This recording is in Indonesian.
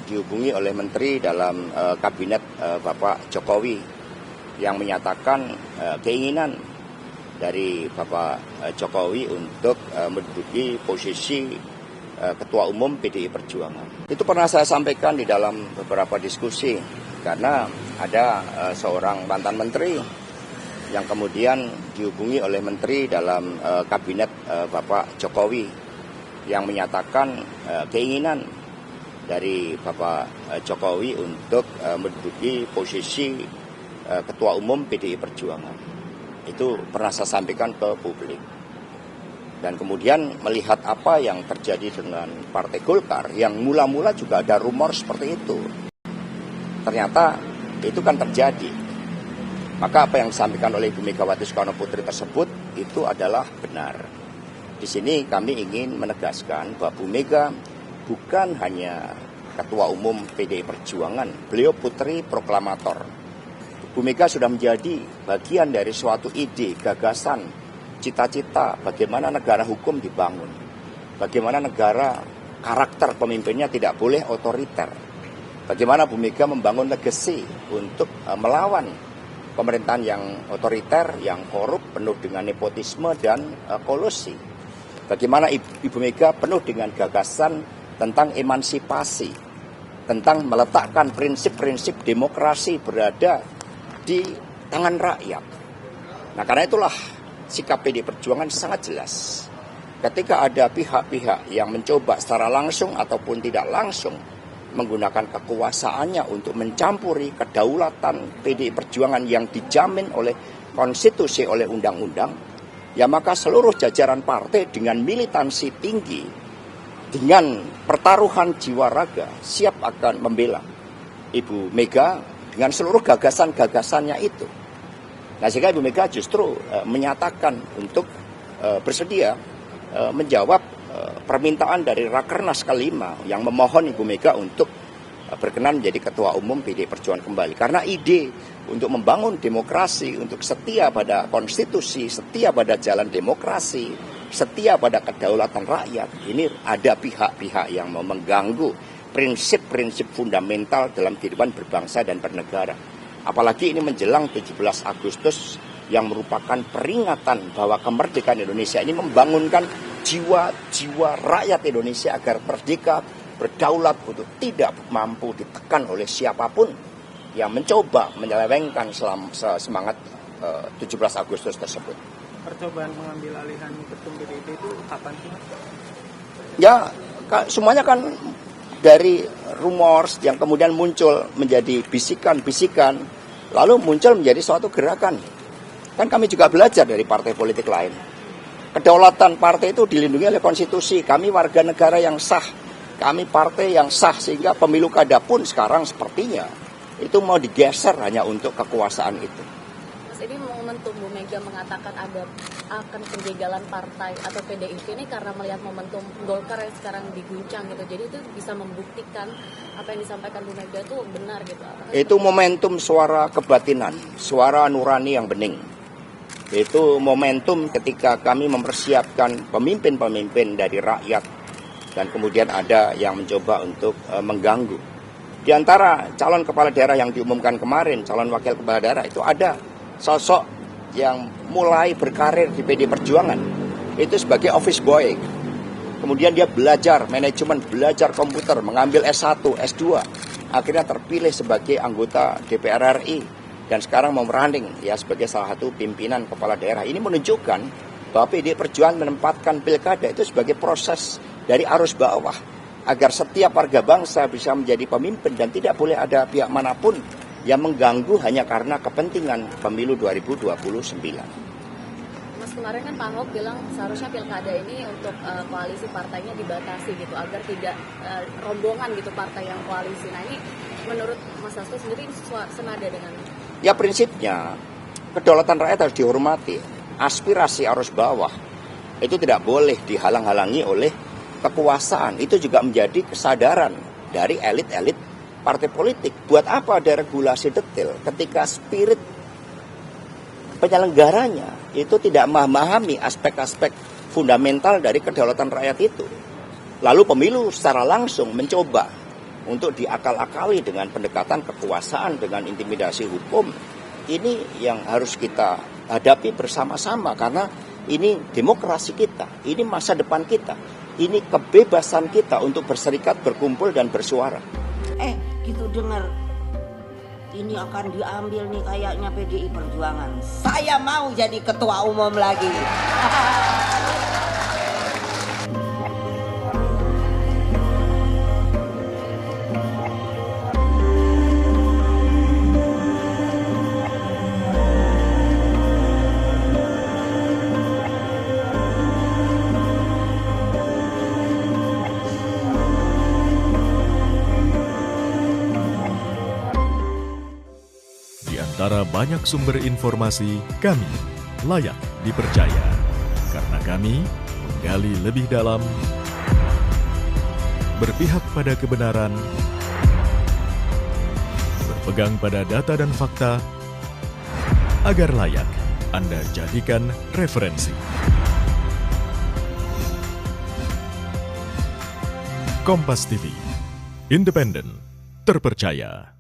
dihubungi oleh Menteri dalam Kabinet Bapak Jokowi yang menyatakan keinginan dari Bapak Jokowi untuk menduduki posisi Ketua Umum PDI Perjuangan. Itu pernah saya sampaikan di dalam beberapa diskusi karena ada seorang mantan menteri yang kemudian dihubungi oleh Menteri dalam Kabinet Bapak Jokowi yang menyatakan keinginan dari Bapak Jokowi untuk menduduki posisi Ketua Umum PDI Perjuangan. Itu pernah saya sampaikan ke publik. Dan kemudian melihat apa yang terjadi dengan Partai Golkar yang mula-mula juga ada rumor seperti itu. Ternyata itu kan terjadi. Maka apa yang disampaikan oleh Ibu Megawati Soekarno Putri tersebut itu adalah benar. Di sini kami ingin menegaskan bahwa Bu Mega bukan hanya Ketua Umum PDI Perjuangan, beliau putri proklamator. Bu Mega sudah menjadi bagian dari suatu ide, gagasan, cita-cita bagaimana negara hukum dibangun. Bagaimana negara karakter pemimpinnya tidak boleh otoriter. Bagaimana Bu Mega membangun legacy untuk melawan pemerintahan yang otoriter, yang korup, penuh dengan nepotisme dan kolusi. Bagaimana Ibu Mega penuh dengan gagasan tentang emansipasi, tentang meletakkan prinsip-prinsip demokrasi berada di tangan rakyat. Nah, karena itulah sikap PDI Perjuangan sangat jelas. Ketika ada pihak-pihak yang mencoba secara langsung ataupun tidak langsung menggunakan kekuasaannya untuk mencampuri kedaulatan PDI Perjuangan yang dijamin oleh konstitusi, oleh undang-undang, ya maka seluruh jajaran partai dengan militansi tinggi, dengan pertaruhan jiwa raga, siap akan membela Ibu Mega dengan seluruh gagasan-gagasannya itu. Nah, sehingga Ibu Mega justru menyatakan untuk bersedia menjawab permintaan dari Rakernas ke-5 yang memohon Ibu Mega untuk berkenan menjadi Ketua Umum PDI Perjuangan kembali. Karena ide untuk membangun demokrasi, untuk setia pada konstitusi, setia pada jalan demokrasi, setia pada kedaulatan rakyat, ini ada pihak-pihak yang mau mengganggu prinsip-prinsip fundamental dalam kehidupan berbangsa dan bernegara. Apalagi ini menjelang 17 Agustus yang merupakan peringatan bahwa kemerdekaan Indonesia ini membangunkan jiwa-jiwa rakyat Indonesia agar merdeka, berdaulat, untuk tidak mampu ditekan oleh siapapun yang mencoba menyelewengkan semangat 17 Agustus tersebut. Percobaan mengambil alihan ketum PDIP itu kapan sih? Ya, semuanya kan dari rumors yang kemudian muncul menjadi bisikan-bisikan, lalu muncul menjadi suatu gerakan. Kan kami juga belajar dari partai politik lain. Kedaulatan partai itu dilindungi oleh konstitusi. Kami warga negara yang sah, kami partai yang sah, sehingga pemilu kada pun sekarang sepertinya itu mau digeser hanya untuk kekuasaan itu. Mas, ini momentum Bu Mega mengatakan akan penjagalan partai atau PDIP ini karena melihat momentum Golkar yang sekarang diguncang gitu. Jadi itu bisa membuktikan apa yang disampaikan Bu Mega itu benar gitu. Itu momentum suara kebatinan, suara nurani yang bening. Itu momentum ketika kami mempersiapkan pemimpin-pemimpin dari rakyat dan kemudian ada yang mencoba untuk mengganggu. Di antara calon kepala daerah yang diumumkan kemarin, calon wakil kepala daerah itu ada sosok yang mulai berkarir di PDI Perjuangan itu sebagai office boy. Kemudian dia belajar manajemen, belajar komputer, mengambil S1, S2, akhirnya terpilih sebagai anggota DPR RI dan sekarang mau merunding ya sebagai salah satu pimpinan kepala daerah. Ini menunjukkan bahwa PDI Perjuangan menempatkan pilkada itu sebagai proses dari arus bawah agar setiap warga bangsa bisa menjadi pemimpin dan tidak boleh ada pihak manapun yang mengganggu hanya karena kepentingan pemilu 2029. Mas, kemarin kan Pak Ahok bilang seharusnya pilkada ini untuk koalisi partainya dibatasi gitu agar tidak rombongan gitu partai yang koalisi. Nah, ini menurut Mas Hasto sendiri senada dengan? Ya, prinsipnya kedaulatan rakyat harus dihormati. Aspirasi arus bawah itu tidak boleh dihalang-halangi oleh kekuasaan. Itu juga menjadi kesadaran dari elit-elit partai politik. Buat apa ada regulasi detail ketika spirit penyelenggaranya itu tidak memahami aspek-aspek fundamental dari kedaulatan rakyat itu. Lalu pemilu secara langsung mencoba untuk diakal-akali dengan pendekatan kekuasaan, dengan intimidasi hukum. Ini yang harus kita hadapi bersama-sama karena ini demokrasi kita, ini masa depan kita, ini kebebasan kita untuk berserikat, berkumpul, dan bersuara. Gitu dengar ini akan diambil nih kayaknya PDI Perjuangan. Saya mau jadi ketua umum lagi. Antara banyak sumber informasi, kami layak dipercaya. Karena kami menggali lebih dalam, berpihak pada kebenaran, berpegang pada data dan fakta, agar layak Anda jadikan referensi. Kompas TV, independen, terpercaya.